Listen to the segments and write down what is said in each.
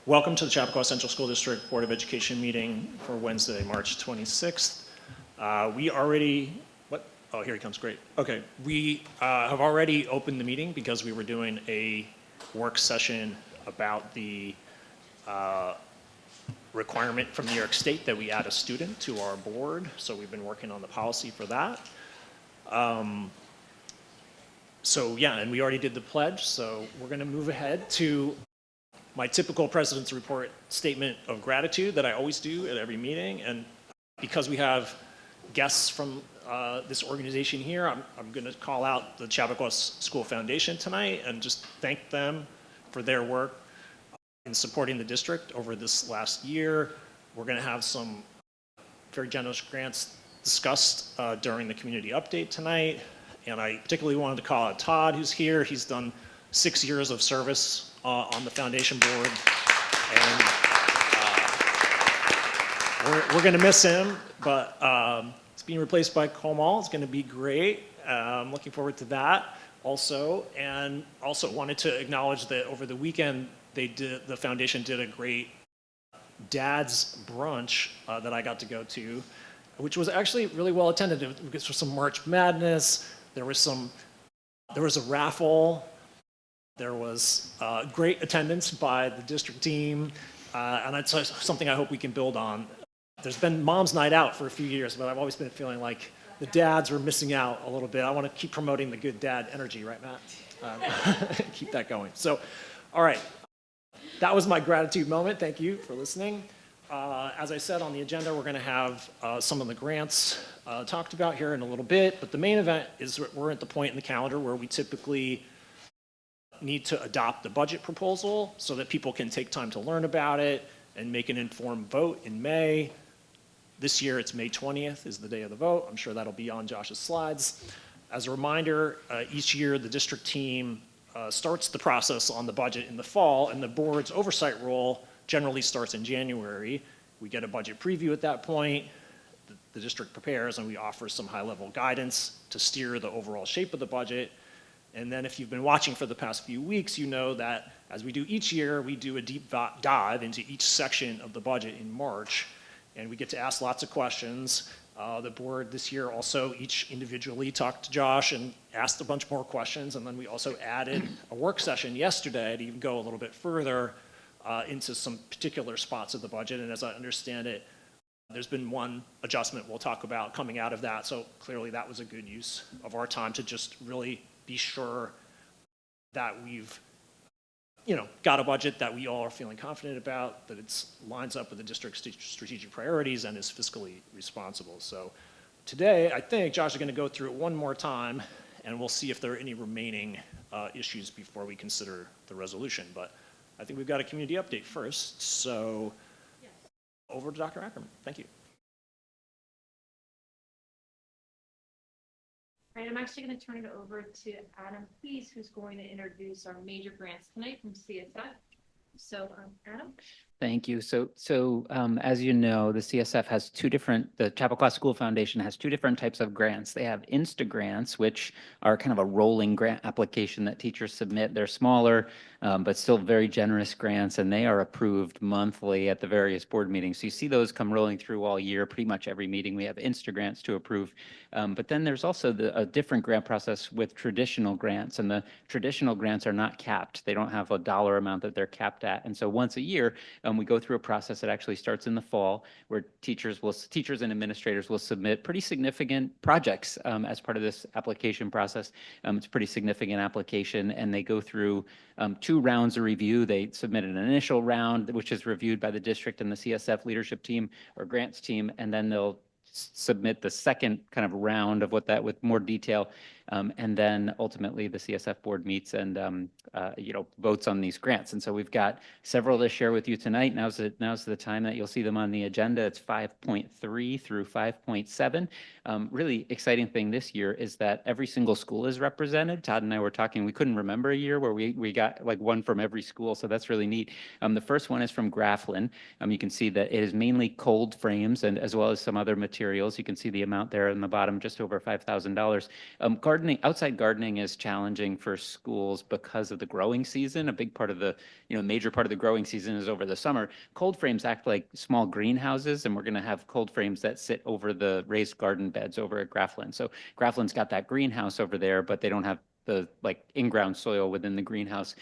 Welcome to the Chappaqua Central School District Board of Education meeting for Wednesday, March 26th. We already, what? Oh, here he comes, great. Okay, we have already opened the meeting because we were doing a work session about the requirement from New York State that we add a student to our board. So we've been working on the policy for that. So yeah, and we already did the pledge. So we're gonna move ahead to my typical President's Report statement of gratitude that I always do at every meeting. And because we have guests from this organization here, I'm gonna call out the Chappaqua School Foundation tonight and just thank them for their work in supporting the district over this last year. We're gonna have some very generous grants discussed during the community update tonight. And I particularly wanted to call out Todd, who's here. He's done 6 years of service on the foundation board, and we're going to miss him, but it's being replaced by Komal. It's going to be great. I'm looking forward to that also, and also wanted to acknowledge that over the weekend the foundation did a great dad's brunch that I got to go to, which was actually really well attended. It was some March Madness. There was a raffle. There was great attendance by the district team, and that's something I hope we can build on. There's been Mom's Night Out for a few years, but I've always been feeling like the dads were missing out a little bit. I want to keep promoting the good dad energy, right, Matt? Keep that going. So, all right, that was my gratitude moment. Thank you for listening. As I said on the agenda, we're going to have some of the grants talked about here in a little bit, but the main event is we're at the point in the calendar where we typically need to adopt the budget proposal so that people can take time to learn about it and make an informed vote in May. This year it's May 20th is the day of the vote. I'm sure that'll be on Josh's slides. As a reminder, each year the district team starts the process on the budget in the fall, and the board's oversight role generally starts in January. We get a budget preview at that point. The district prepares and we offer some high-level guidance to steer the overall shape of the budget. And then if you've been watching for the past few weeks, you know that as we do each year, we do a deep dive into each section of the budget in March, and we get to ask lots of questions. The board this year also each individually talked to Josh and asked a bunch more questions, and then we also added a work session yesterday to even go a little bit further into some particular spots of the budget. And as I understand it, there's been one adjustment we'll talk about coming out of that, so clearly that was a good use of our time to just really be sure that we've, got a budget that we all are feeling confident about, that it lines up with the district's strategic priorities and is fiscally responsible. So today, I think Josh is going to go through it one more time, and we'll see if there are any remaining issues before we consider the resolution. But I think we've got a community update first. So yes. Over to Dr. Ackerman. Thank you. All right, I'm actually going to turn it over to Adam Pease, who's going to introduce our major grants tonight from CSF. So, Adam. Thank you. So as you know, the CSF has the Chappaqua School Foundation has two different types of grants. They have Insta grants, which are kind of a rolling grant application that teachers submit. They're smaller, but still very generous grants, and they are approved monthly at the various board meetings. So you see those come rolling through all year, pretty much every meeting. We have Insta grants to approve. But then there's also a different grant process with traditional grants, and the traditional grants are not capped. They don't have a dollar amount that they're capped at. And so once a year, we go through a process that actually starts in the fall, where teachers and administrators will submit pretty significant projects as part of this application process. It's a pretty significant application, and they go through 2 rounds of review. They submit an initial round, which is reviewed by the district and the CSF leadership team or grants team, and then they'll submit the second kind of round of with more detail. And then ultimately the CSF board meets and votes on these grants. And so we've got several to share with you tonight. Now's the time that you'll see them on the agenda. It's 5.3 through 5.7. Really exciting thing this year is that every single school is represented. Todd and I were talking, we couldn't remember a year where we got like one from every school. So that's really neat. The first one is from Grafflin. You can see that it is mainly cold frames and as well as some other materials. You can see the amount there in the bottom, just over $5,000. Garden outside gardening is challenging for schools because of the growing season. A big part of the, major part of the growing season is over the summer. Cold frames act like small greenhouses, and we're going to have cold frames that sit over the raised garden beds over at Grafflin. So Grafflin's got that greenhouse over there, but they don't have the in-ground soil within the greenhouse.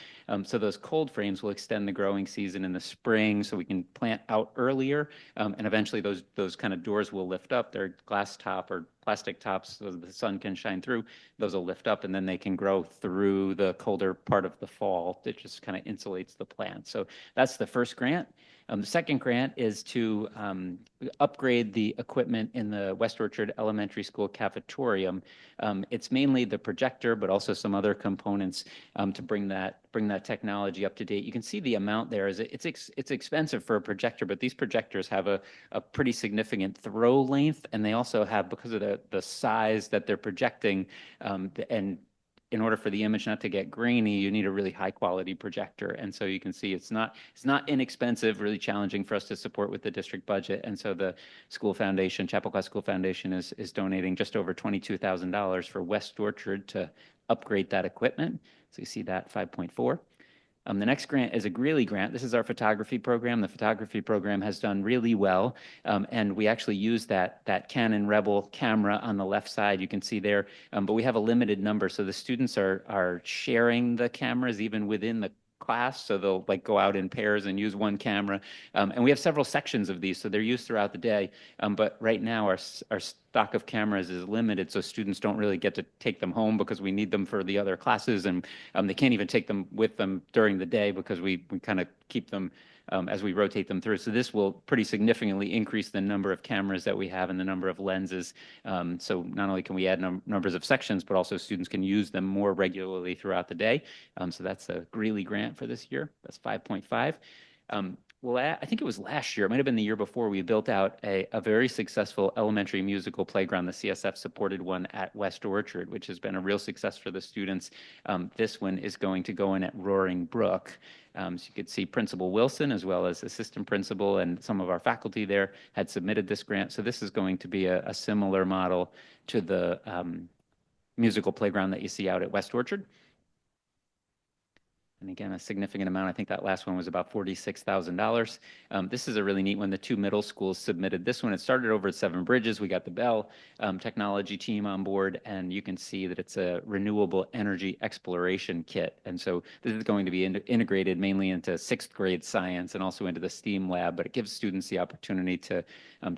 So those cold frames will extend the growing season in the spring, so we can plant out earlier. And eventually those kind of doors will lift up. They're glass top or plastic tops so the sun can shine through. Those will lift up and then they can grow through the colder part of the fall. It just kind of insulates the plant. So that's the first grant. The second grant is to upgrade the equipment in the West Orchard Elementary School cafetorium. It's mainly the projector, but also some other components to bring that technology up to date. You can see the amount there. It's expensive for a projector, but these projectors have a pretty significant throw length, and they also have, because of the size that they're projecting, and in order for the image not to get grainy, you need a really high quality projector. And so you can see it's not inexpensive, really challenging for us to support with the district budget. And so the school foundation, Chappaqua School Foundation is donating just over $22,000 for West Orchard to upgrade that equipment. So you see that 5.4. The next grant is a Greeley grant. This is our photography program. The photography program has done really well, and we actually use that Canon Rebel camera on the left side. You can see there, but we have a limited number, so the students are sharing the cameras even within the class, so they'll go out in pairs and use one camera, and we have several sections of these, so they're used throughout the day. But right now our stock of cameras is limited, so students don't really get to take them home because we need them for the other classes, and they can't even take them with them during the day because we kind of keep them as we rotate them through. So this will pretty significantly increase the number of cameras that we have and the number of lenses. So not only can we add numbers of sections, but also students can use them more regularly throughout the day. So that's a Greeley grant for this year. That's 5.5. Well, I think it was last year, it might have been the year before, we built out a very successful elementary musical playground. The CSF supported one at West Orchard, which has been a real success for the students. This one is going to go in at Roaring Brook. So you could see Principal Wilson as well as assistant principal and some of our faculty there had submitted this grant. So this is going to be a similar model to the musical playground that you see out at West Orchard. And again, a significant amount. I think that last one was about $46,000. This is a really neat one. The two middle schools submitted this one. It started over at Seven Bridges. We got the Bell technology team on board, and you can see that it's a renewable energy exploration kit. And so this is going to be integrated mainly into 6th grade science and also into the STEAM lab, but it gives students the opportunity to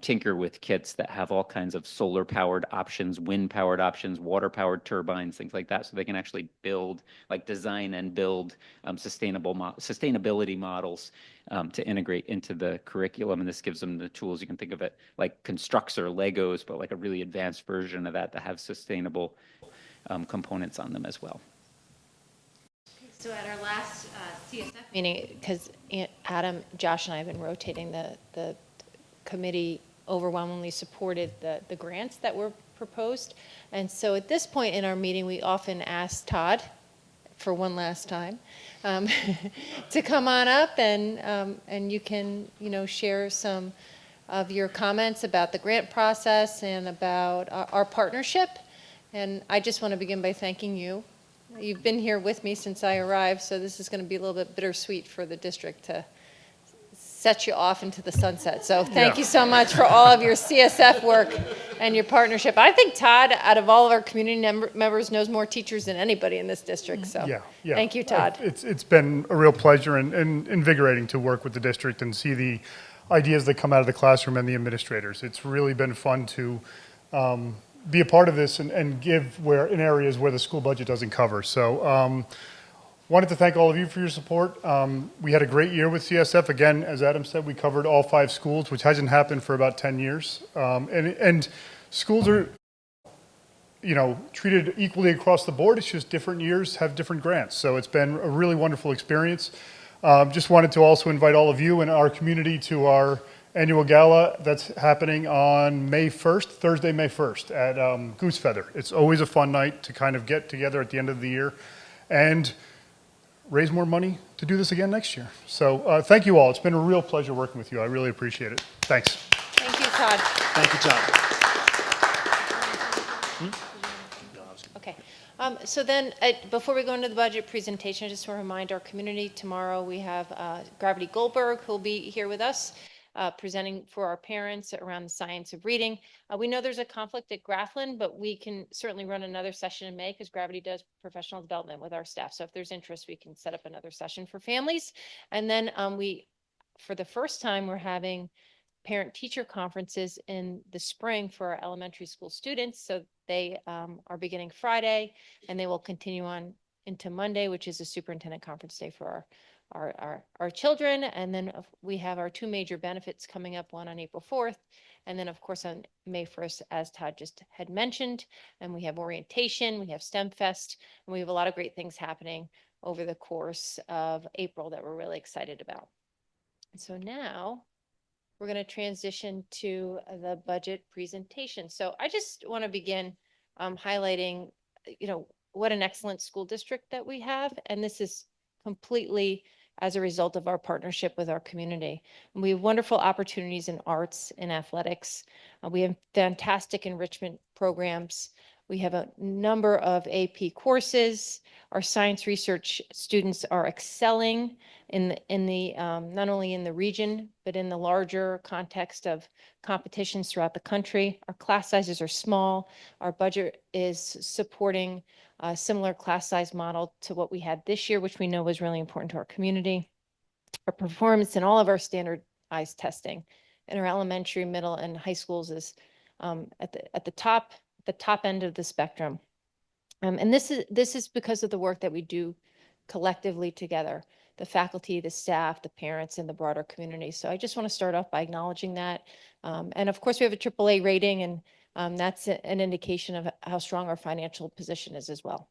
tinker with kits that have all kinds of solar-powered options, wind-powered options, water-powered turbines, things like that, so they can actually build, design and build sustainability models to integrate into the curriculum, and this gives them the tools. You can think of it like constructs or Legos, but like a really advanced version of that have sustainable components on them as well. So at our last CSF meeting, because Adam, Josh, and I have been rotating, the committee overwhelmingly supported the grants that were proposed. And so at this point in our meeting, we often ask Todd, for one last time, to come on up and you can, share some of your comments about the grant process and about our partnership. And I just want to begin by thanking you. You've been here with me since I arrived, so this is going to be a little bit bittersweet for the district to set you off into the sunset. So thank you so much for all of your CSF work and your partnership. I think Todd, out of all of our community members, knows more teachers than anybody in this district. So thank you, Todd. It's been a real pleasure and invigorating to work with the district and see the ideas that come out of the classroom and the administrators. It's really been fun to be a part of this and give in areas where the school budget doesn't cover. So wanted to thank all of you for your support. We had a great year with CSF. Again, as Adam said, we covered all 5 schools, which hasn't happened for about 10 years. And schools are, treated equally across the board. It's just different years have different grants. So it's been a really wonderful experience. Just wanted to also invite all of you and our community to our annual gala that's happening on May 1st, Thursday, May 1st at Goose Feather. It's always a fun night to kind of get together at the end of the year and raise more money to do this again next year. So thank you all. It's been a real pleasure working with you. I really appreciate it. Thanks. Thank you, Todd. Thank you, Todd. Okay, So then, before we go into the budget presentation, I just want to remind our community, tomorrow we have Gravity Goldberg, who'll be here with us, presenting for our parents around the science of reading. We know there's a conflict at Grafflin, but we can certainly run another session in May because Gravity does professional development with our staff. So if there's interest, we can set up another session for families. And then for the first time, we're having parent-teacher conferences in the spring for our elementary school students. So they are beginning Friday, and they will continue on into Monday, which is a superintendent conference day for our children. And then we have our two major benefits coming up, one on April 4th, and then of course on May 1st, as Todd just had mentioned. And we have orientation, we have STEM Fest, and we have a lot of great things happening over the course of April that we're really excited about. And so now we're going to transition to the budget presentation. So I just want to begin highlighting, what an excellent school district that we have. And this is completely as a result of our partnership with our community. And we have wonderful opportunities in arts and athletics. We have fantastic enrichment programs. We have a number of AP courses. Our science research students are excelling in the not only in the region, but in the larger context of competitions throughout the country. Our class sizes are small. Our budget is supporting a similar class size model to what we had this year, which we know was really important to our community. Our performance in all of our standardized testing in our elementary, middle, and high schools is at the top end of the spectrum. And this is because of the work that we do collectively together, the faculty, the staff, the parents, and the broader community. So I just want to start off by acknowledging that. And of course, we have a AAA rating, and that's an indication of how strong our financial position is as well.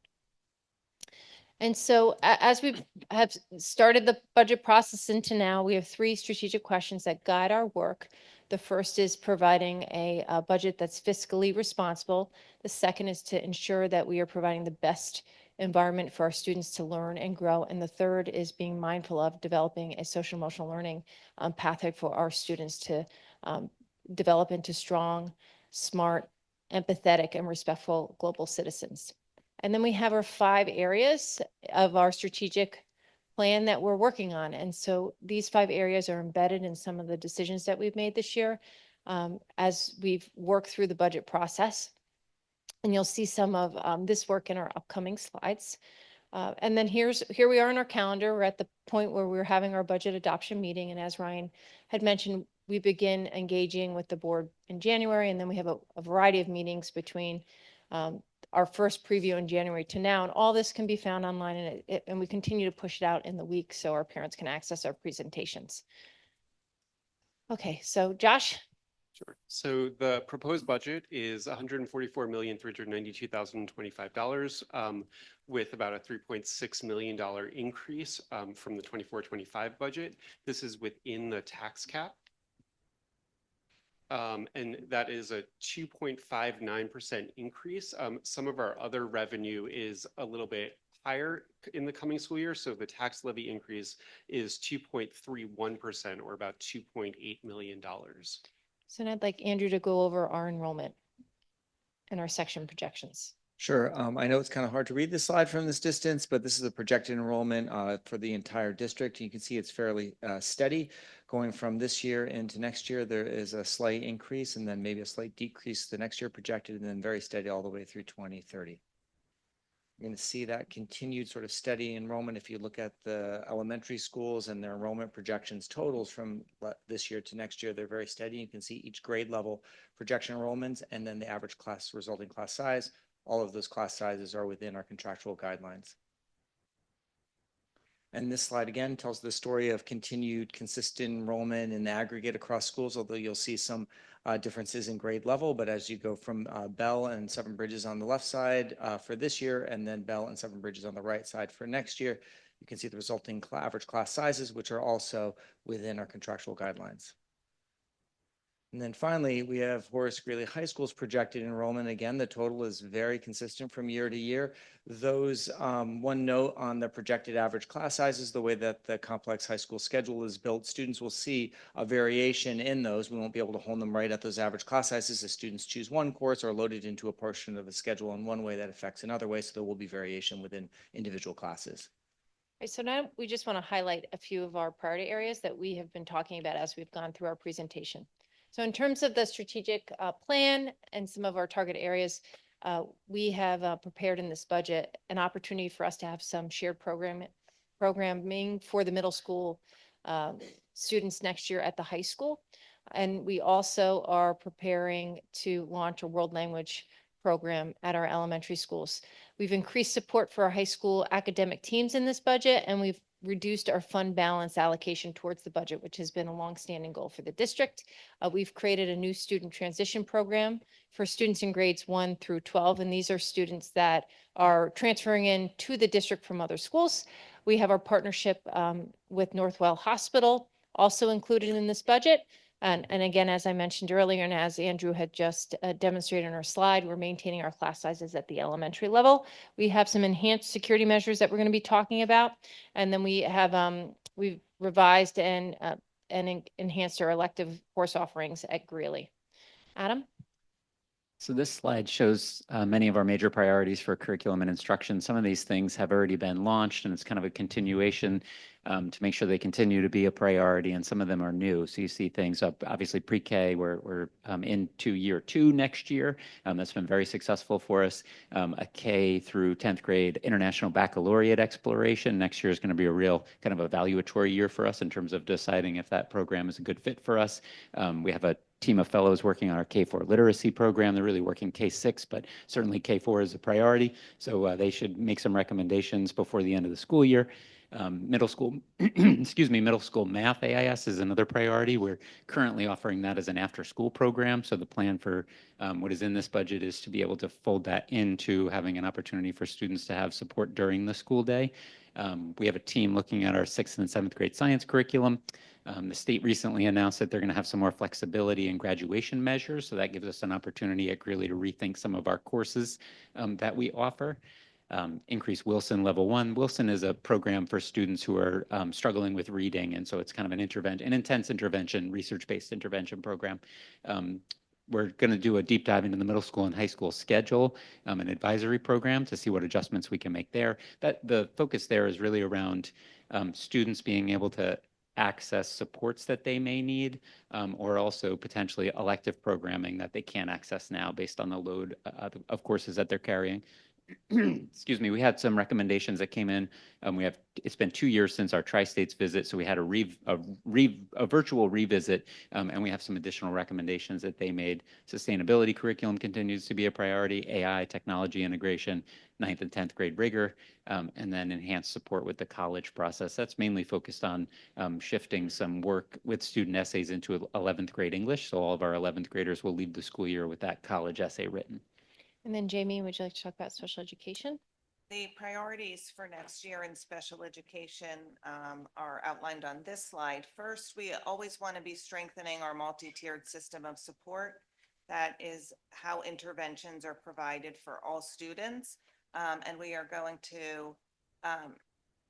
And so as we have started the budget process into now, we have three strategic questions that guide our work. The first is providing a budget that's fiscally responsible. The second is to ensure that we are providing the best environment for our students to learn and grow. And the third is being mindful of developing a social emotional learning pathway for our students to develop into strong, smart, empathetic, and respectful global citizens. And then we have our 5 areas of our strategic plan that we're working on. And so these 5 areas are embedded in some of the decisions that we've made this year as we've worked through the budget process. And you'll see some of this work in our upcoming slides. And then here we are in our calendar. We're at the point where we're having our budget adoption meeting. And as Ryan had mentioned, we begin engaging with the board in January. And then we have a variety of meetings between our first preview in January to now, and all this can be found online, and we continue to push it out in the week so our parents can access our presentations. Okay, so Josh? Sure. So the proposed budget is $144,392,025, with about a $3.6 million increase from the 24-25 budget. This is within the tax cap. And that is a 2.59% increase. Some of our other revenue is a little bit higher in the coming school year. So the tax levy increase is 2.31%, or about $2.8 million. So now I'd like Andrew to go over our enrollment and our section projections. Sure. I know it's kind of hard to read this slide from this distance, but this is a projected enrollment for the entire district. You can see it's fairly steady going from this year into next year. There is a slight increase and then maybe a slight decrease the next year projected, and then very steady all the way through 2030. You're going to see that continued sort of steady enrollment. If you look at the elementary schools and their enrollment projections totals from this year to next year, they're very steady. You can see each grade level projection enrollments and then the average class resulting class size. All of those class sizes are within our contractual guidelines. And this slide again tells the story of continued consistent enrollment in the aggregate across schools, although you'll see some differences in grade level. But as you go from Bell and Seven Bridges on the left side for this year, and then Bell and Seven Bridges on the right side for next year, you can see the resulting average class sizes, which are also within our contractual guidelines. And then finally, we have Horace Greeley High School's projected enrollment. Again, the total is very consistent from year to year. Those, one note on the projected average class sizes, the way that the complex high school schedule is built, students will see a variation in those. We won't be able to hold them right at those average class sizes as students choose one course or loaded into a portion of the schedule in one way that affects another way. So there will be variation within individual classes. Right, so now we just want to highlight a few of our priority areas that we have been talking about as we've gone through our presentation. So in terms of the strategic plan and some of our target areas, we have prepared in this budget an opportunity for us to have some shared programming for the middle school students next year at the high school. And we also are preparing to launch a world language program at our elementary schools. We've increased support for our high school academic teams in this budget, and we've reduced our fund balance allocation towards the budget, which has been a longstanding goal for the district. We've created a new student transition program for students in grades 1 through 12, and these are students that are transferring in to the district from other schools. We have our partnership with Northwell Hospital also included in this budget. And again, as I mentioned earlier, and as Andrew had just demonstrated on our slide, we're maintaining our class sizes at the elementary level. We have some enhanced security measures that we're going to be talking about. And then we have, we've revised and enhanced our elective course offerings at Greeley. Adam? So this slide shows many of our major priorities for curriculum and instruction. Some of these things have already been launched, and it's kind of a continuation to make sure they continue to be a priority, and some of them are new. So you see things up, obviously pre-K, we're into year 2 next year. That's been very successful for us. A K through 10th grade international baccalaureate exploration. Next year is going to be a real kind of evaluatory year for us in terms of deciding if that program is a good fit for us. We have a team of fellows working on our K4 literacy program. They're really working K6, but certainly K4 is a priority. So they should make some recommendations before the end of the school year. Middle school, middle school math AIS is another priority. We're currently offering that as an after-school program. So the plan for what is in this budget is to be able to fold that into having an opportunity for students to have support during the school day. We have a team looking at our 6th and 7th grade science curriculum. The state recently announced that they're going to have some more flexibility in graduation measures. So that gives us an opportunity at Greeley to rethink some of our courses that we offer. Increase Wilson Level 1. Wilson is a program for students who are struggling with reading. And so it's kind of an intense intervention, research-based intervention program. We're going to do a deep dive into the middle school and high school schedule, an advisory program to see what adjustments we can make there. That the focus there is really around students being able to access supports that they may need, or also potentially elective programming that they can't access now based on the load of courses that they're carrying. Excuse me, we had some recommendations that came in. It's been 2 years since our Tri-States visit, so we had a virtual revisit, and we have some additional recommendations that they made. Sustainability curriculum continues to be a priority, AI, technology integration, 9th and 10th grade rigor, and then enhanced support with the college process. That's mainly focused on shifting some work with student essays into 11th grade English, so all of our 11th graders will leave the school year with that college essay written. And then Jamie, would you like to talk about special education? The priorities for next year in special education are outlined on this slide. First, we always want to be strengthening our multi-tiered system of support. That is how interventions are provided for all students. And we are going to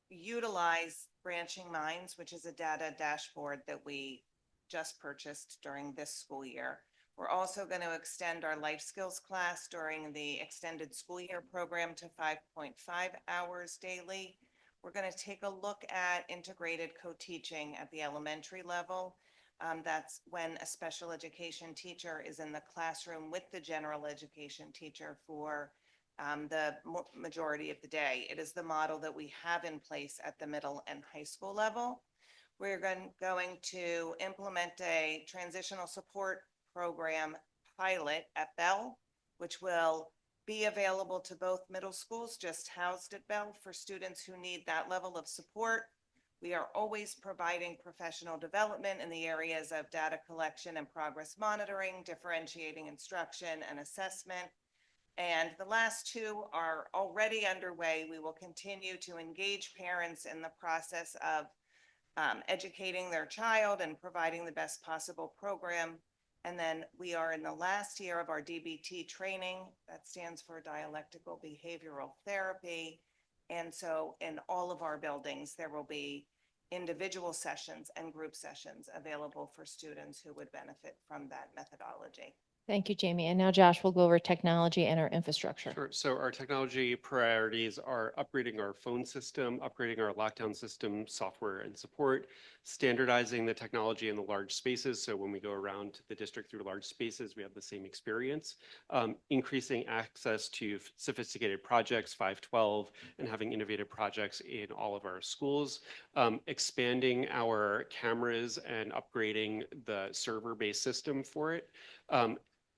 utilize Branching Minds, which is a data dashboard that we just purchased during this school year. We're also going to extend our life skills class during the extended school year program to 5.5 hours daily. We're going to take a look at integrated co-teaching at the elementary level. That's when a special education teacher is in the classroom with the general education teacher for the majority of the day. It is the model that we have in place at the middle and high school level. We're going to implement a transitional support program pilot at Bell, which will be available to both middle schools, just housed at Bell for students who need that level of support. We are always providing professional development in the areas of data collection and progress monitoring, differentiating instruction and assessment. And the last 2 are already underway. We will continue to engage parents in the process of educating their child and providing the best possible program And then we are in the last year of our DBT training. That stands for dialectical behavioral therapy. And so in all of our buildings, there will be individual sessions and group sessions available for students who would benefit from that methodology. Thank you, Jamie. And now Josh will go over technology and our infrastructure. Sure. So our technology priorities are upgrading our phone system, upgrading our lockdown system, software and support, standardizing the technology in the large spaces. So when we go around the district through large spaces, we have the same experience, increasing access to sophisticated projects, 512, and having innovative projects in all of our schools, expanding our cameras and upgrading the server-based system for it,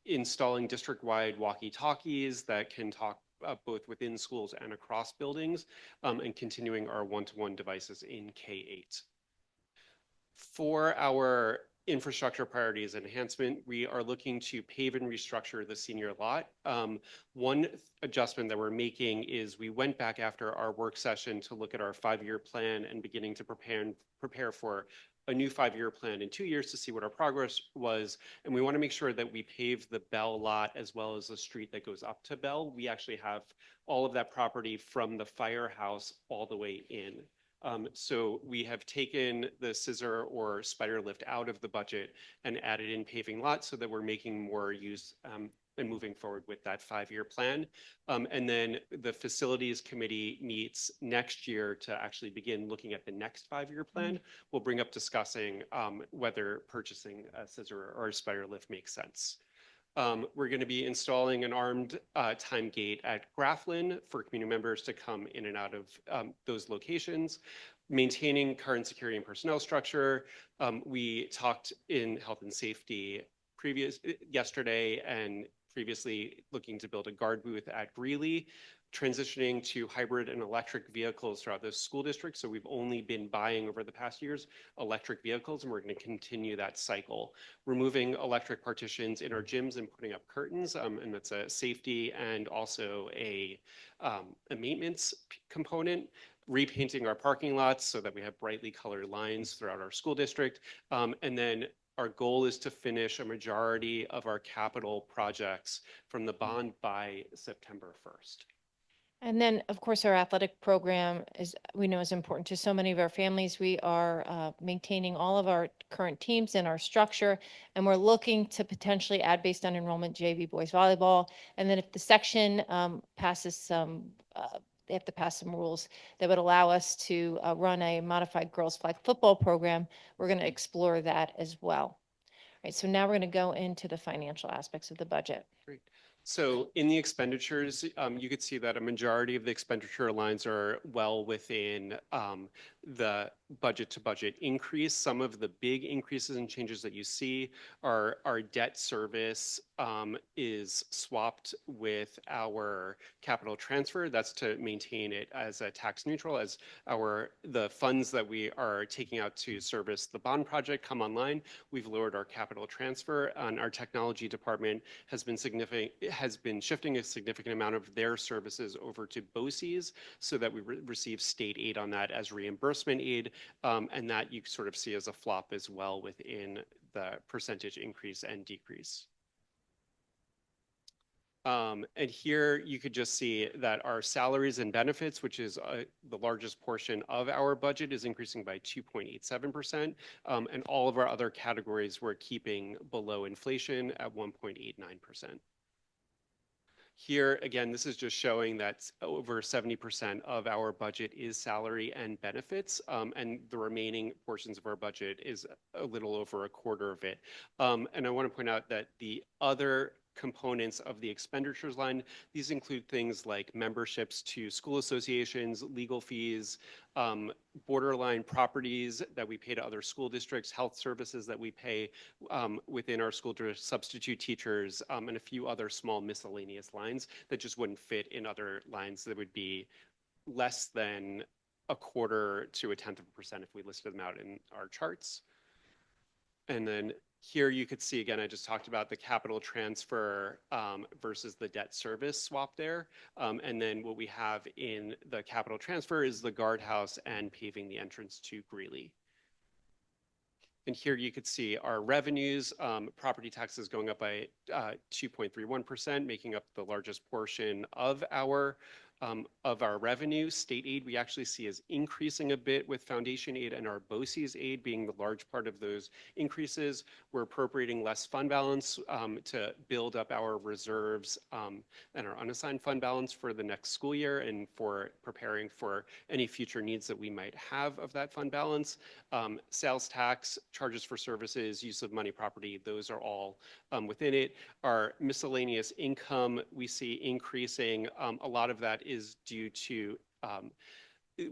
installing district-wide walkie-talkies that can talk both within schools and across buildings, and continuing our one-to-one devices in K-8. For our infrastructure priorities enhancement, we are looking to pave and restructure the senior lot. One adjustment that we're making is we went back after our work session to look at our 5-year plan and beginning to prepare for a new 5-year plan in 2 years to see what our progress was. And we want to make sure that we pave the Bell lot as well as the street that goes up to Bell. We actually have all of that property from the firehouse all the way in. So we have taken the scissor or spider lift out of the budget and added in paving lots so that we're making more use and moving forward with that 5-year plan. And then the facilities committee meets next year to actually begin looking at the next 5-year plan. We'll bring up discussing whether purchasing a scissor or a spider lift makes sense. We're going to be installing an armed time gate at Grafflin for community members to come in and out of those locations, maintaining current security and personnel structure. We talked in health and safety yesterday and previously looking to build a guard booth at Greeley, transitioning to hybrid and electric vehicles throughout the school district. So we've only been buying over the past years electric vehicles, and we're going to continue that cycle. Removing electric partitions in our gyms and putting up curtains, and that's a safety and also a maintenance component. Repainting our parking lots so that we have brightly colored lines throughout our school district. And then our goal is to finish a majority of our capital projects from the bond by September 1st. And then, of course, our athletic program we know is important to so many of our families. We are maintaining all of our current teams and our structure, and we're looking to potentially add based on enrollment JV boys volleyball. And then if the section passes some, they have to pass some rules that would allow us to run a modified girls flag football program. We're going to explore that as well. All right, so now we're going to go into the financial aspects of the budget. Great. So in the expenditures, you could see that a majority of the expenditure lines are well within the budget to budget increase. Some of the big increases and changes that you see are our debt service is swapped with our capital transfer. That's to maintain it as a tax neutral, as the funds that we are taking out to service the bond project come online. We've lowered our capital transfer, and our technology department has been shifting a significant amount of their services over to BOCES so that we receive state aid on that as reimbursement aid, and that you sort of see as a flop as well within the percentage increase and decrease. And here you could just see that our salaries and benefits, which is the largest portion of our budget, is increasing by 2.87%. And all of our other categories we're keeping below inflation at 1.89%. Here, again, this is just showing that over 70% of our budget is salary and benefits, and the remaining portions of our budget is a little over a quarter of it. And I want to point out that the other components of the expenditures line, these include things like memberships to school associations, legal fees, borderline properties that we pay to other school districts, health services that we pay within our school district, substitute teachers, and a few other small miscellaneous lines that just wouldn't fit in other lines that would be less than a quarter to a 1/10% if we listed them out in our charts. And then here you could see, again, I just talked about the capital transfer versus the debt service swap there. And then what we have in the capital transfer is the guardhouse and paving the entrance to Greeley. And here you could see our revenues, property taxes going up by 2.31%, making up the largest portion of our revenue. State aid we actually see as increasing a bit, with foundation aid and our BOCES aid being the large part of those increases. We're appropriating less fund balance to build up our reserves and our unassigned fund balance for the next school year, and for preparing for any future needs that we might have of that fund balance. Sales tax, charges for services, use of money property, those are all within it. Our miscellaneous income we see increasing. A lot of that is due to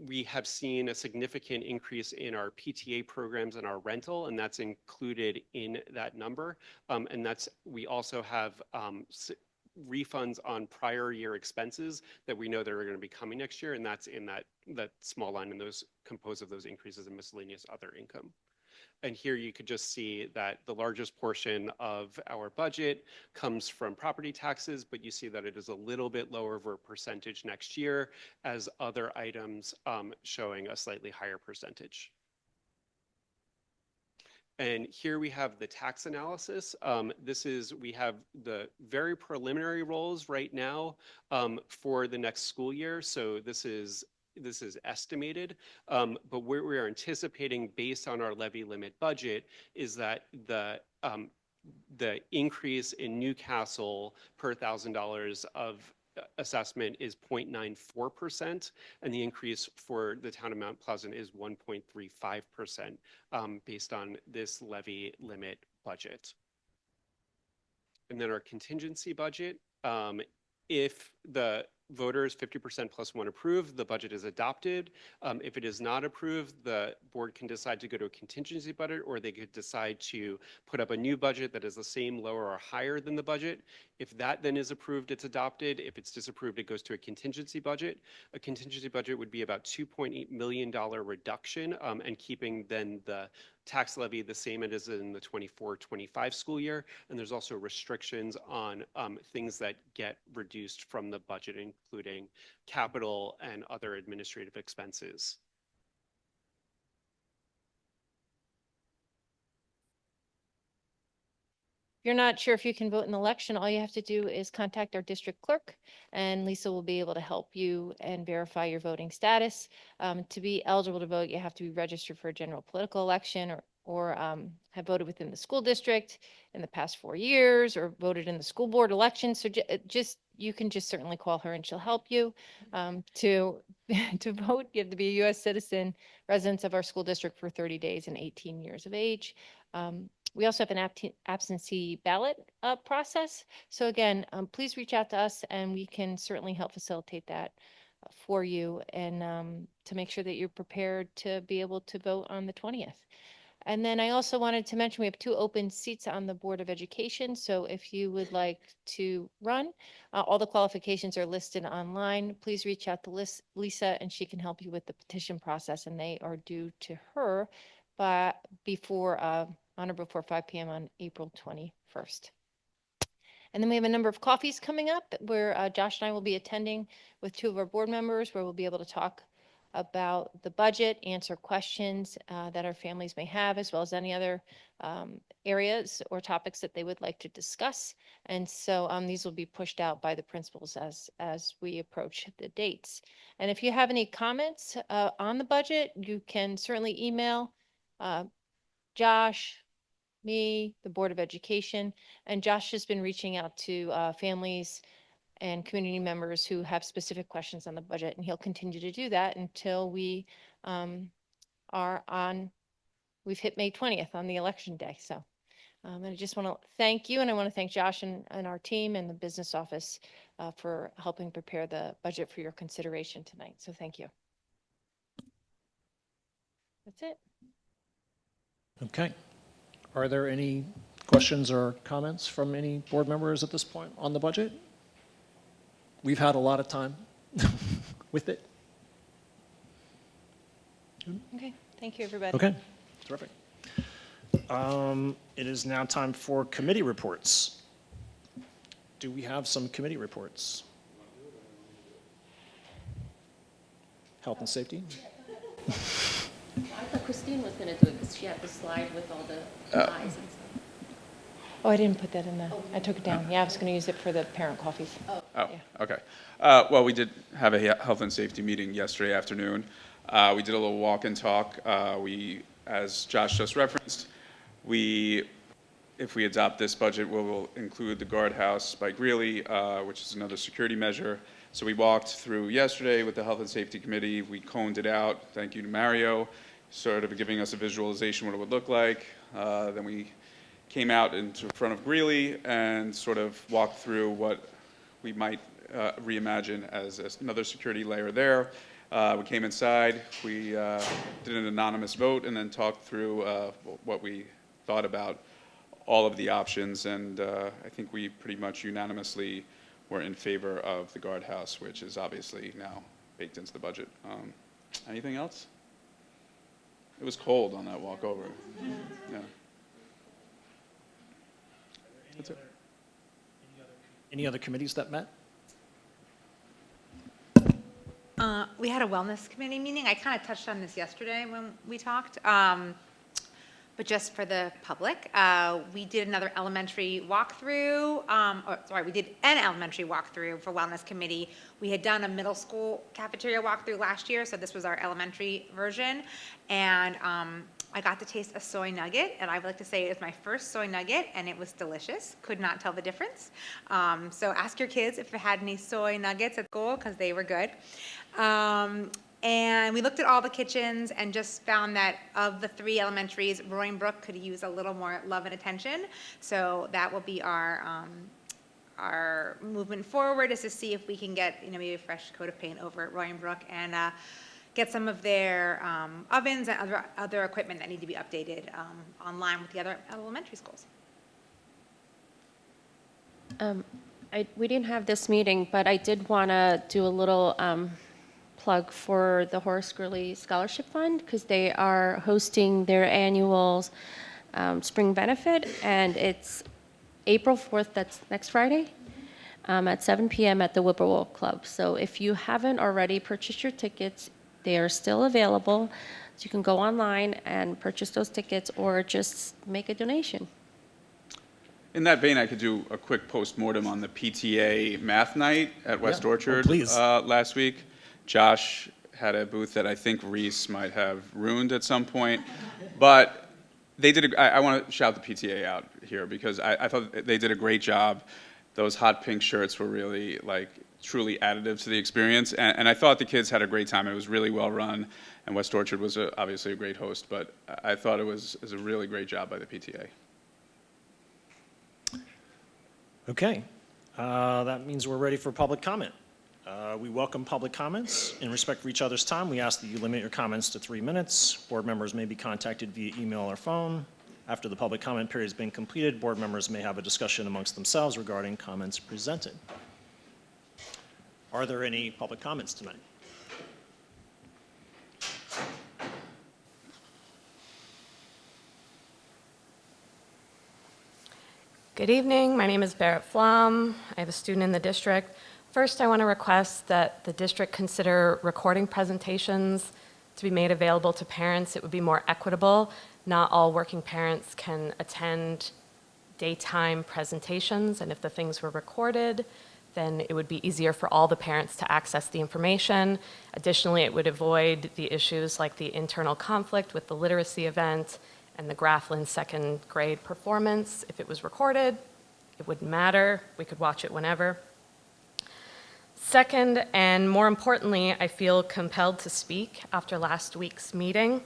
we have seen a significant increase in our PTA programs and our rental, and that's included in that number. And we also have refunds on prior year expenses that we know that are going to be coming next year, and that's in that small line, and those compose of those increases in miscellaneous other income. And here you could just see that the largest portion of our budget comes from property taxes, but you see that it is a little bit lower of a percentage next year, as other items showing a slightly higher percentage. And here we have the tax analysis. We have the very preliminary rolls right now for the next school year. So this is estimated, but what we are anticipating based on our levy limit budget is that the increase in Newcastle per $1,000 of assessment is 0.94%, and the increase for the town of Mount Pleasant is 1.35% based on this levy limit budget. And then our contingency budget, if the voters 50% plus one approve, the budget is adopted. If it is not approved, the board can decide to go to a contingency budget, or they could decide to put up a new budget that is the same, lower, or higher than the budget. If that then is approved, it's adopted. If it's disapproved, it goes to a contingency budget. A contingency budget would be about $2.8 million reduction, and keeping then the tax levy the same as in the 24-25 school year. And there's also restrictions on things that get reduced from the budget, including capital and other administrative expenses. If you're not sure if you can vote in the election, all you have to do is contact our district clerk, and Lisa will be able to help you and verify your voting status. To be eligible to vote, you have to be registered for a general political election, or have voted within the school district in the past 4 years, or voted in the school board election. So you can just certainly call her and she'll help you. To vote, you have to be a U.S. citizen, residents of our school district for 30 days and 18 years of age. We also have an absentee ballot process. So again, please reach out to us and we can certainly help facilitate that for you, and to make sure that you're prepared to be able to vote on the 20th. And then I also wanted to mention we have 2 open seats on the Board of Education. So if you would like to run, all the qualifications are listed online. Please reach out to Lisa and she can help you with the petition process, and they are due to her before 5 p.m. on April 21st. And then we have a number of coffees coming up where Josh and I will be attending with 2 of our board members, where we'll be able to talk about the budget, answer questions that our families may have, as well as any other areas or topics that they would like to discuss. And so these will be pushed out by the principals as we approach the dates. And if you have any comments on the budget, you can certainly email Josh, me, the Board of Education. And Josh has been reaching out to families and community members who have specific questions on the budget, and he'll continue to do that until we've hit May 20th on the election day. So I just want to thank you, and I want to thank Josh and our team and the business office for helping prepare the budget for your consideration tonight. So thank you. That's it. Okay. Are there any questions or comments from any board members at this point on the budget? We've had a lot of time with it. Okay. Thank you, everybody. Okay, terrific. It is now time for committee reports. Do we have some committee reports? Health and safety? I thought Christine was gonna do it because she had the slide with all the eyes and stuff. Oh, I didn't put that in the, I took it down. Yeah, I was going to use it for the parent coffees. Oh, Yeah. okay. Well, we did have a health and safety meeting yesterday afternoon. We did a little walk and talk. As Josh just referenced, if we adopt this budget, we'll include the guardhouse by Greeley, which is another security measure. So we walked through yesterday with the Health and Safety Committee. We coned it out. Thank you to Mario, sort of giving us a visualization what it would look like. Then we came out into front of Greeley and sort of walked through what we might reimagine as another security layer there. We came inside, we did an anonymous vote, and then talked through what we thought about all of the options, and I think we pretty much unanimously were in favor of the guardhouse, which is obviously now baked into the budget. Anything else? It was cold on that walk over. Yeah. That's it. Any other committees that met? We had a wellness committee meeting. I kind of touched on this yesterday when we talked. But just for the public, we did another elementary walkthrough. We did an elementary walkthrough for wellness committee. We had done a middle school cafeteria walkthrough last year, so this was our elementary version. And I got to taste a soy nugget, and I would like to say it was my first soy nugget, and it was delicious. Could not tell the difference. So ask your kids if they had any soy nuggets at school, because they were good. And we looked at all the kitchens and just found that of the 3 elementaries, Roaring Brook could use a little more love and attention. So that will be our movement forward, is to see if we can get maybe a fresh coat of paint over at Roaring Brook and get some of their ovens and other equipment that need to be updated online with the other elementary schools. We didn't have this meeting, but I did want to do a little plug for the Horace Greeley Scholarship Fund, because they are hosting their annual spring benefit, and it's April 4th, that's next Friday, at 7 p.m. at the Whippoorwill Club. So if you haven't already purchased your tickets, they are still available. So you can go online and purchase those tickets or just make a donation. In that vein, I could do a quick post-mortem on the PTA math night at West Orchard please. Last week. Josh had a booth that I think Reese might have ruined at some point, but they did. I want to shout the PTA out here because I thought they did a great job. Those hot pink shirts were really truly additive to the experience, and I thought the kids had a great time. It was really well run, and West Orchard was obviously a great host, but I thought it was a really great job by the PTA. Okay, that means we're ready for public comment. We welcome public comments. In respect for each other's time, we ask that you limit your comments to 3 minutes. Board members may be contacted via email or phone. After the public comment period has been completed, board members may have a discussion amongst themselves regarding comments presented. Are there any public comments tonight? Good evening. My name is Barrett Flom. I have a student in the district. First, I want to request that the district consider recording presentations to be made available to parents. It would be more equitable. Not all working parents can attend daytime presentations, and if the things were recorded, then it would be easier for all the parents to access the information. Additionally, it would avoid the issues like the internal conflict with the literacy event and the Grafflin second grade performance. If it was recorded, it wouldn't matter. We could watch it whenever. Second, and more importantly, I feel compelled to speak after last week's meeting.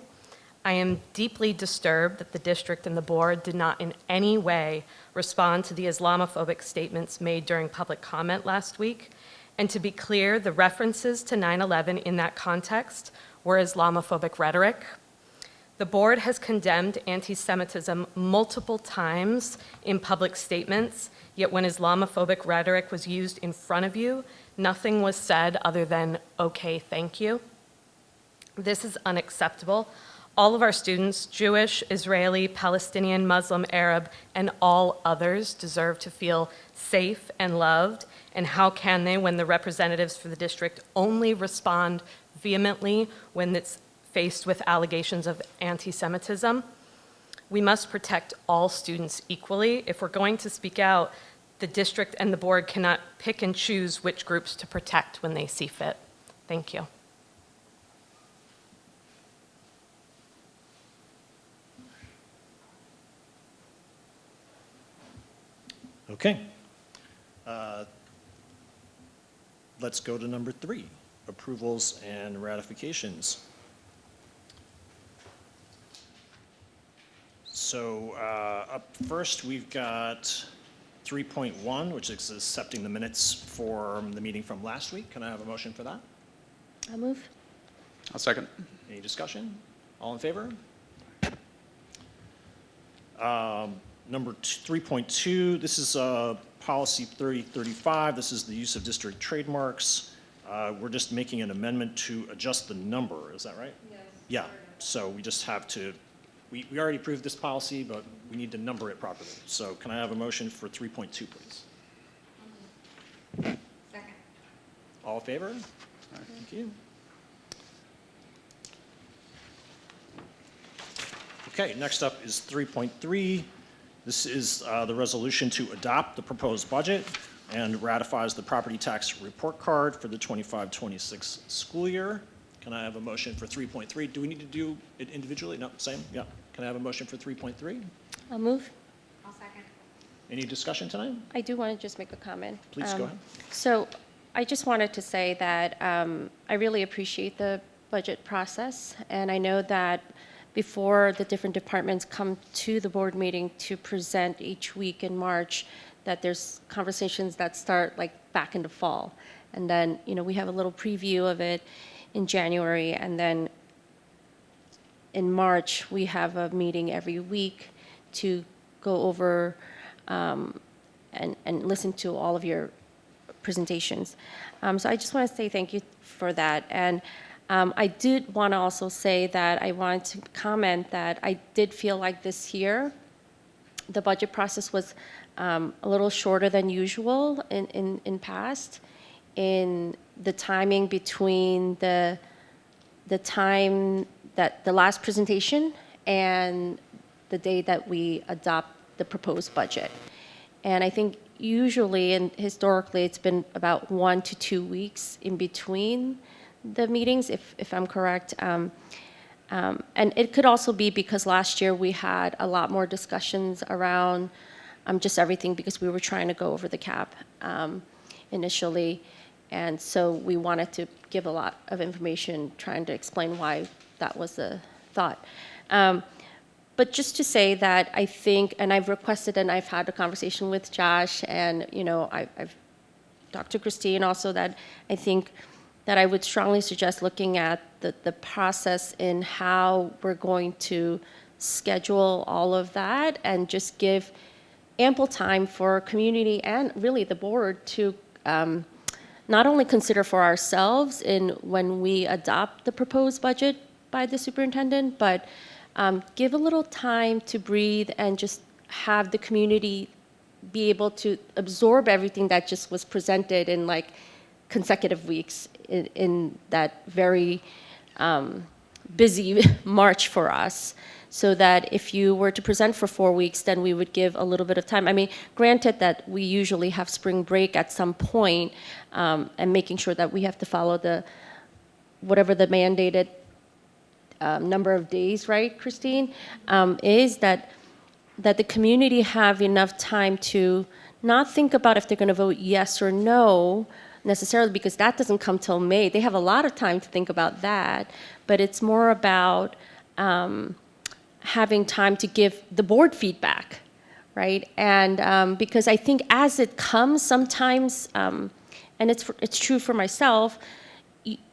I am deeply disturbed that the district and the board did not in any way respond to the Islamophobic statements made during public comment last week. And to be clear, the references to 9/11 in that context were Islamophobic rhetoric. The board has condemned anti-Semitism multiple times in public statements, yet when Islamophobic rhetoric was used in front of you, nothing was said other than, okay, thank you. This is unacceptable. All of our students, Jewish, Israeli, Palestinian, Muslim, Arab, and all others deserve to feel safe and loved. And how can they when the representatives for the district only respond vehemently when it's faced with allegations of anti-Semitism. We must protect all students equally. If we're going to speak out, the district and the board cannot pick and choose which groups to protect when they see fit. Thank you. Okay. Let's go to number 3, approvals and ratifications. So up first, we've got 3.1, which is accepting the minutes for the meeting from last week. Can I have a motion for that? I'll move. I'll second. Any discussion? All in favor? Number 3.2, this is policy 3035. This is the use of district trademarks. We're just making an amendment to adjust the number. Is that right? Yes. Yeah. So we just have to, we already approved this policy, but we need to number it properly. So can I have a motion for 3.2, please? Second. All in favor? Thank you. Okay, next up is 3.3. This is the resolution to adopt the proposed budget and ratifies the property tax report card for the 25-26 school year. Can I have a motion for 3.3? Do we need to do it individually? No, same? Yeah. Can I have a motion for 3.3? I'll move. I'll second. Any discussion tonight? I do want to just make a comment. Please go ahead. So I just wanted to say that I really appreciate the budget process, and I know that before the different departments come to the board meeting to present each week in March, that there's conversations that start like back in the fall. And then, we have a little preview of it in January, and then in March, we have a meeting every week to go over and listen to all of your presentations. So I just want to say thank you for that. And I did want to also say that I wanted to comment that I did feel like this year, the budget process was a little shorter than usual in past, in the timing between the time that the last presentation and the day that we adopt the proposed budget. And I think usually and historically, it's been about 1 to 2 weeks in between the meetings, if I'm correct. And it could also be because last year we had a lot more discussions around just everything because we were trying to go over the cap initially. And so we wanted to give a lot of information trying to explain why that was the thought. But just to say that I think, and I've requested and I've had a conversation with Josh and, I've talked to Christine also, that I think that I would strongly suggest looking at the process in how we're going to schedule all of that and just give ample time for community and really the board to not only consider for ourselves in when we adopt the proposed budget by the superintendent, but give a little time to breathe and just have the community be able to absorb everything that just was presented in like consecutive weeks in that very busy March for us, so that if you were to present for 4 weeks, then we would give a little bit of time. I mean, granted that we usually have spring break at some point, and making sure that we have to follow whatever the mandated number of days, right, Christine, is that the community have enough time to not think about if they're going to vote yes or no, necessarily, because that doesn't come till May. They have a lot of time to think about that, but it's more about having time to give the board feedback, right? And because I think as it comes, sometimes, and it's true for myself,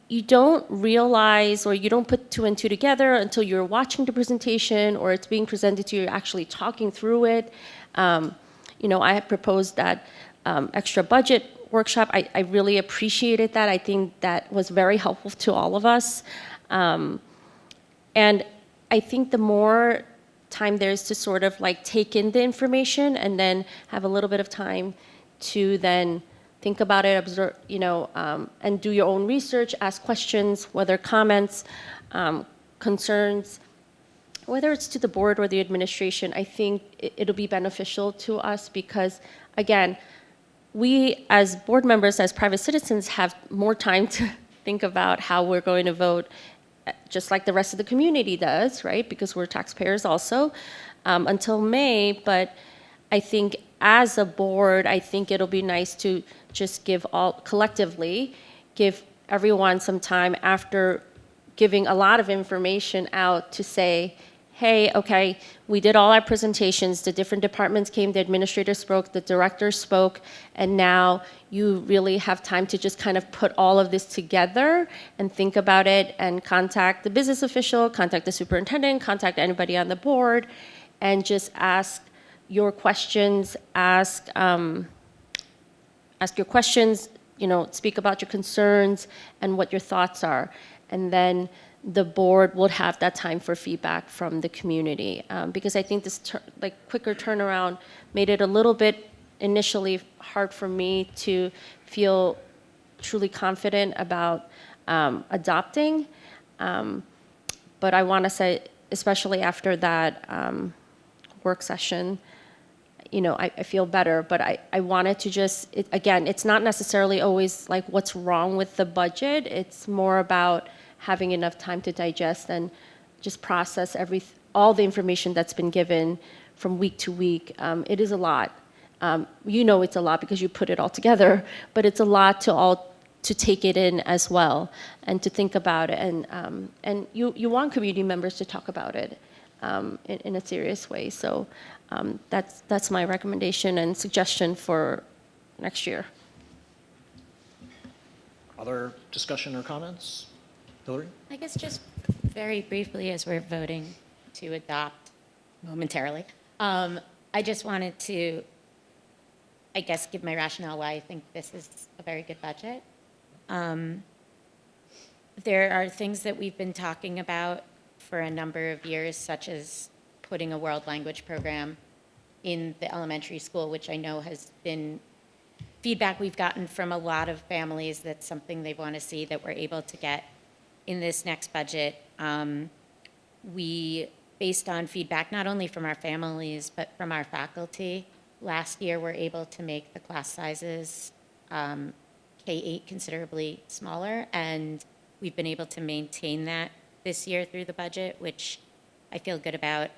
you don't realize or you don't put 2 and 2 together until you're watching the presentation or it's being presented to you, you're actually talking through it. I had proposed that extra budget workshop. I really appreciated that. I think that was very helpful to all of us. And I think the more time there is to sort of like take in the information and then have a little bit of time to then think about it, observe, and do your own research, ask questions, whether comments, concerns, whether it's to the board or the administration, I think it'll be beneficial to us because, again, we as board members, as private citizens, have more time to think about how we're going to vote, just like the rest of the community does, right? Because we're taxpayers also, until May. But I think as a board, I think it'll be nice to just collectively give everyone some time after giving a lot of information out to say, hey, okay, we did all our presentations, the different departments came, the administrators spoke, the directors spoke, and now you really have time to just kind of put all of this together and think about it and contact the business official, contact the superintendent, contact anybody on the board, and just ask your questions, ask your questions, speak about your concerns and what your thoughts are. And then the board would have that time for feedback from the community. Because I think this quicker turnaround made it a little bit initially hard for me to feel truly confident about adopting. But I want to say, especially after that work session, I feel better, but I wanted to just, again, it's not necessarily always like what's wrong with the budget. It's more about having enough time to digest and just process all the information that's been given from week to week. It is a lot. It's a lot because you put it all together, but it's a lot to take it in as well and to think about it. And you want community members to talk about it in a serious way. So that's my recommendation and suggestion for next year. Other discussion or comments? Hillary? I guess just very briefly, as we're voting to adopt momentarily, I just wanted to, give my rationale why I think this is a very good budget. There are things that we've been talking about for a number of years, such as putting a world language program in the elementary school, which I know has been feedback we've gotten from a lot of families. That's something they want to see that we're able to get in this next budget. We, based on feedback not only from our families, but from our faculty, last year were able to make the class sizes K-8 considerably smaller, and we've been able to maintain that this year through the budget, which I feel good about.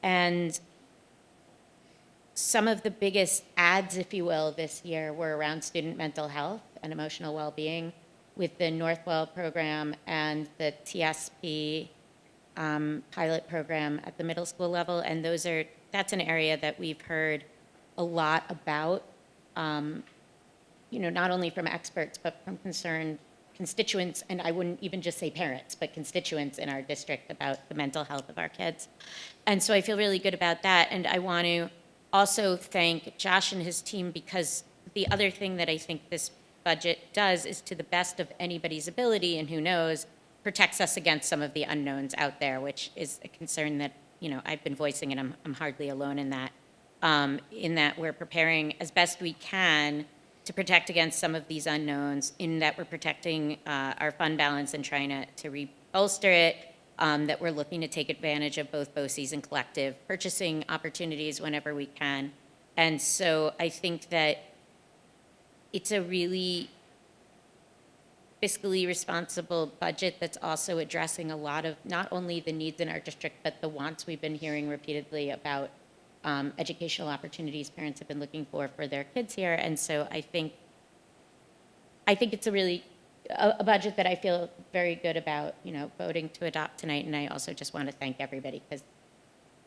And some of the biggest adds, if you will, this year were around student mental health and emotional well-being with the Northwell program and the TSP pilot program at the middle school level. And that's an area that we've heard a lot about, not only from experts, but from concerned constituents, and I wouldn't even just say parents, but constituents in our district about the mental health of our kids. And so I feel really good about that. And I want to also thank Josh and his team, because the other thing that I think this budget does is, to the best of anybody's ability, and who knows, protects us against some of the unknowns out there, which is a concern that, I've been voicing, and I'm hardly alone in that we're preparing as best we can to protect against some of these unknowns, in that we're protecting our fund balance and trying to re-bolster it, that we're looking to take advantage of both BOCES and collective purchasing opportunities whenever we can. And so I think that it's a really fiscally responsible budget that's also addressing a lot of not only the needs in our district, but the wants we've been hearing repeatedly about educational opportunities parents have been looking for their kids here. And so I think it's a really a budget that I feel very good about, voting to adopt tonight. And I also just want to thank everybody, because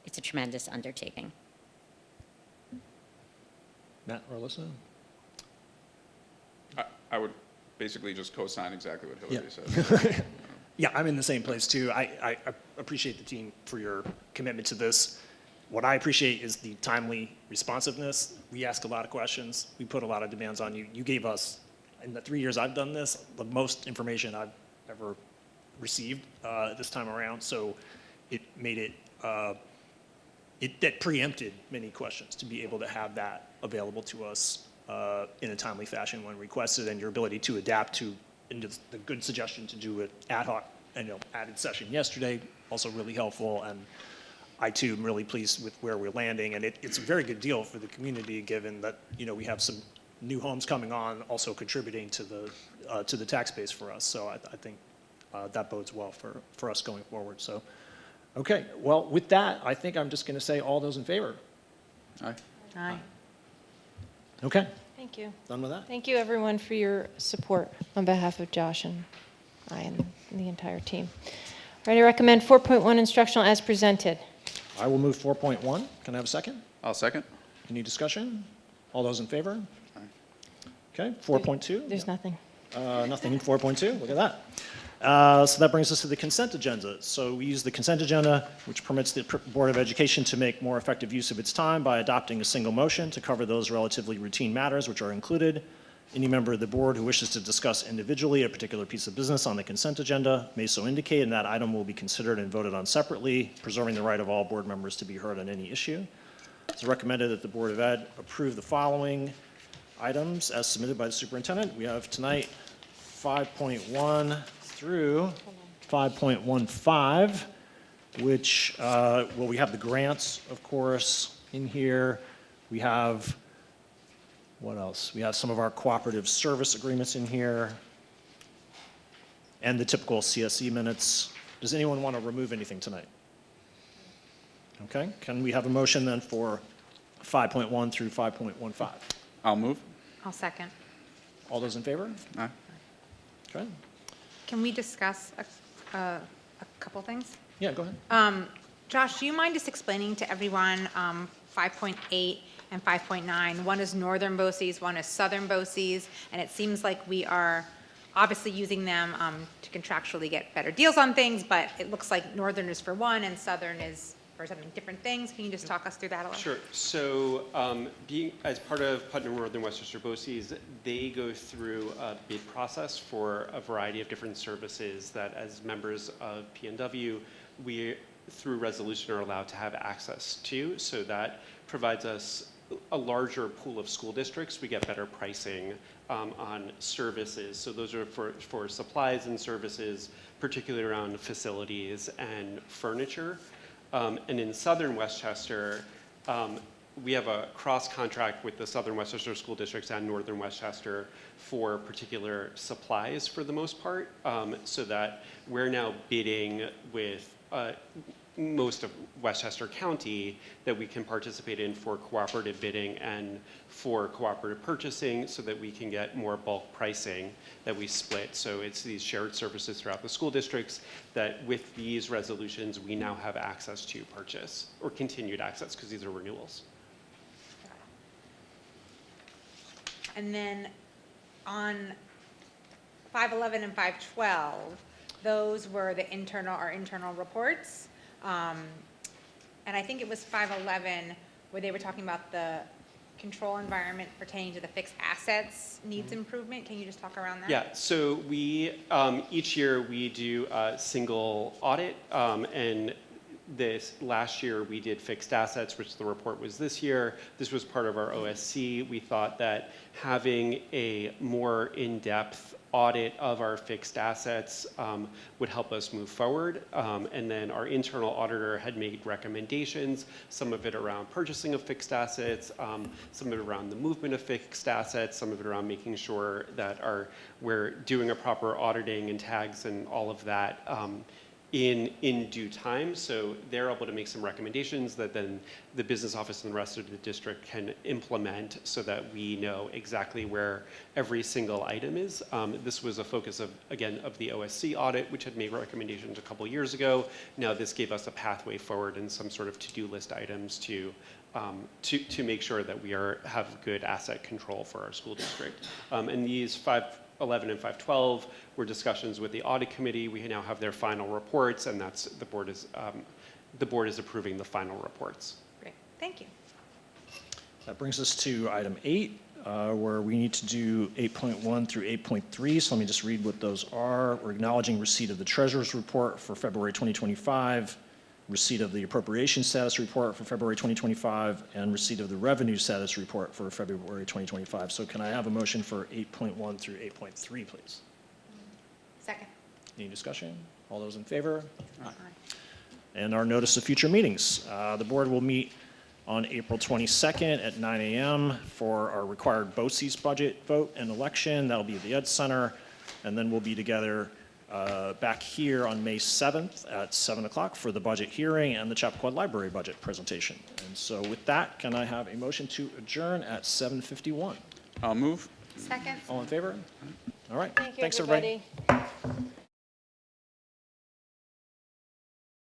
it's a tremendous undertaking. Matt or Alyssa? I would basically just co-sign exactly what Hillary said. Yeah, I'm in the same place too. I appreciate the team for your commitment to this. What I appreciate is the timely responsiveness. We ask a lot of questions. We put a lot of demands on you. You gave us, in the 3 years I've done this, the most information I've ever received this time around. So it made it, that preempted many questions to be able to have that available to us in a timely fashion when requested, and your ability to adapt to, and the good suggestion to do it ad hoc added session yesterday, also really helpful. And I too am really pleased with where we're landing. And it's a very good deal for the community, given that, we have some new homes coming on, also contributing to the tax base for us. So I think that bodes well for us going forward. So, okay, well, with that, I think I'm just going to say all those in favor. Aye. Aye. Okay, Thank you. done with that? Thank you, everyone, for your support on behalf of Josh and I and the entire team. All right, I recommend 4.1 instructional as presented. I will move 4.1. Can I have a second? I'll second. Any discussion? All those in favor? Okay, 4.2. There's nothing. Nothing in 4.2. Look at that. So that brings us to the consent agenda. So we use the consent agenda, which permits the Board of Education to make more effective use of its time by adopting a single motion to cover those relatively routine matters which are included. Any member of the board who wishes to discuss individually a particular piece of business on the consent agenda may so indicate, and that item will be considered and voted on separately, preserving the right of all board members to be heard on any issue. It's recommended that the Board of Ed approve the following items as submitted by the superintendent. We have tonight 5.1 through 5.15, which, we have the grants, of course, in here. We have, what else? We have some of our cooperative service agreements in here, and the typical CSE minutes. Does anyone want to remove anything tonight? Okay, can we have a motion then for 5.1 through 5.15? I'll move. I'll second. All those in favor? Aye. Okay, Can we discuss a couple things? yeah, go ahead. Josh, do you mind just explaining to everyone 5.8 and 5.9? One is Northern BOCES, one is Southern BOCES, and it seems like we are obviously using them to contractually get better deals on things, but it looks like Northern is for one and Southern is for something different things. Can you just talk us through that a little? Sure. So being as part of Putnam Northern Westchester BOCES, they go through a bid process for a variety of different services that as members of PNW, we through resolution are allowed to have access to. So that provides us a larger pool of school districts. We get better pricing on services. So those are for supplies and services, particularly around facilities and furniture. And in Southern Westchester, we have a cross contract with the Southern Westchester School Districts and Northern Westchester for particular supplies for the most part, so that we're now bidding with most of Westchester County that we can participate in for cooperative bidding and for cooperative purchasing so that we can get more bulk pricing that we split. So it's these shared services throughout the school districts that with these resolutions, we now have access to purchase or continued access because these are renewals. And then on 5.11 and 5.12, those were our internal reports. And I think it was 5.11 where they were talking about the control environment pertaining to the fixed assets needs improvement. Can you just talk around that? Yeah, so we, each year we do a single audit, and this last year we did fixed assets, which the report was this year. This was part of our OSC. We thought that having a more in-depth audit of our fixed assets would help us move forward. And then our internal auditor had made recommendations, some of it around purchasing of fixed assets, some of it around the movement of fixed assets, some of it around making sure that we're doing a proper auditing and tags and all of that in due time. So they're able to make some recommendations that then the business office and the rest of the district can implement so that we know exactly where every single item is. This was a focus of the OSC audit, which had made recommendations a couple years ago. Now this gave us a pathway forward and some sort of to-do list items to make sure that we have good asset control for our school district. And these 5.11 and 5.12 were discussions with the audit committee. We now have their final reports, and the board is approving the final reports. Great, thank you. That brings us to item 8, where we need to do 8.1 through 8.3. So let me just read what those are. We're acknowledging receipt of the treasurer's report for February 2025, receipt of the appropriation status report for February 2025, and receipt of the revenue status report for February 2025. So can I have a motion for 8.1 through 8.3, please? Second. Any discussion? All those in favor? Aye. And our notice of future meetings. The board will meet on April 22nd at 9 a.m. for our required BOCES budget vote and election. That'll be at the Ed Center. And then we'll be together back here on May 7th at 7 o'clock for the budget hearing and the Chappaqua Library budget presentation. And so with that, can I have a motion to adjourn at 7:51? I'll move. Second. All in favor? All right. Thank you, Thanks, everybody.